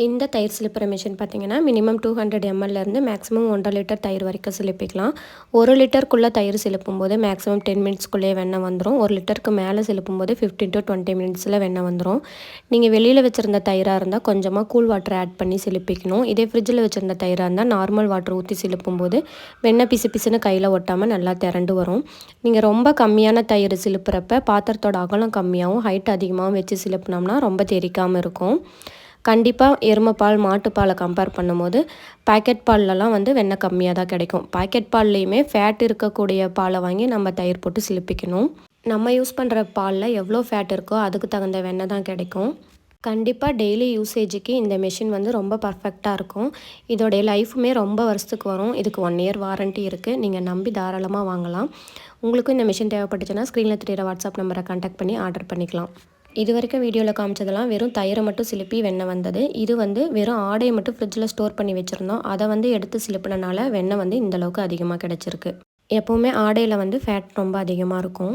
இந்த தயிர் சிலுப்புற மிஷின் பார்த்திங்கன்னா மினிமம் 200 ml மேக்ஸிமம் 1.5 லிட்டர் தயிர் வரைக்கும் சிலுப்பிக்கலாம். 1 லிட்டருக்குள்ளே தயிர் சிலுப்பும் போது மேக்ஸிமம் 10 மினிட்ஸ்க்குள்ளேயே வெண்ணெய் வந்துடும். 1 லிட்டருக்கு மேலே சிலுப்பும் போது 15 to 20 மினிட்ஸில் வெண்ணெய் வந்துடும். நீங்கள் வெளியில் வச்சுருந்த தயிராக இருந்தால் கொஞ்சமாக கூல் வாட்டர் ஆட் பண்ணி சிலுப்பிக்கணும். இதே ஃப்ரிட்ஜில் வச்சுருந்த தயிராக இருந்தால் நார்மல் வாட்டர் ஊற்றி சிலுப்பும் போது வெண்ணெய் பிசு பிசுன்னு கையில் ஒட்டாமல் நல்லா திரண்டு வரும். நீங்கள் ரொம்ப கம்மியான தயிர் சிலுப்புறப்ப பாத்திரத்தோட அகலம் கம்மியாகவும் ஹைட் அதிகமாகவும் வச்சு சிலுப்புனோம்னா ரொம்ப தெரிக்காமல் இருக்கும். கண்டிப்பாக எருமைப்பால் மாட்டுப்பாலை கம்பேர் பண்ணும்போது பாக்கெட் பால்லலாம் வெண்ணெய் கம்மியாக தான் கிடைக்கும். பாக்கெட் பால்லையுமே ஃபேட் இருக்கக்கூடிய பாலை வாங்கி நம்ம தயிர் போட்டு சிலுப்பிக்கணும். நம்ம யூஸ் பண்ணுற பாலில் எவ்வளோ ஃபேட் இருக்கோ அதுக்கு தகுந்த வெண்ணெய் தான் கிடைக்கும். கண்டிப்பாக டெய்லி யூசேஜுக்கு இந்த மிஷின் ரொம்ப பர்ஃபெக்டாக இருக்கும். இதோடைய லைஃபுமே ரொம்ப வருஷத்துக்கு வரும். இதுக்கு 1 இயர் வாரண்ட்டி இருக்குது. நீங்கள் நம்பி தாராளமாக வாங்கலாம். உங்களுக்கும் இந்த மிஷின் தேவைப்பட்டுச்சுன்னா ஸ்க்ரீனில் தெரியிற வாட்ஸ்அப் நம்பரை கான்டாக்ட் பண்ணி ஆர்டர் பண்ணிக்கலாம். இது வரைக்கும் வீடியோவில் காமிச்சதெல்லாம் வெறும் தயிரை மட்டும் சிலுப்பி வெண்ணெய் வந்தது. இது வெறும் ஆடையை மட்டும் ஃப்ரிட்ஜில் ஸ்டோர் பண்ணி வச்சுருந்தோம். அதை எடுத்து சிலுப்பினால வெண்ணெய் இந்தளவுக்கு அதிகமாக கிடச்சிருக்கு. எப்போவுமே ஆடையில் ஃபேட் ரொம்ப அதிகமாக இருக்கும்.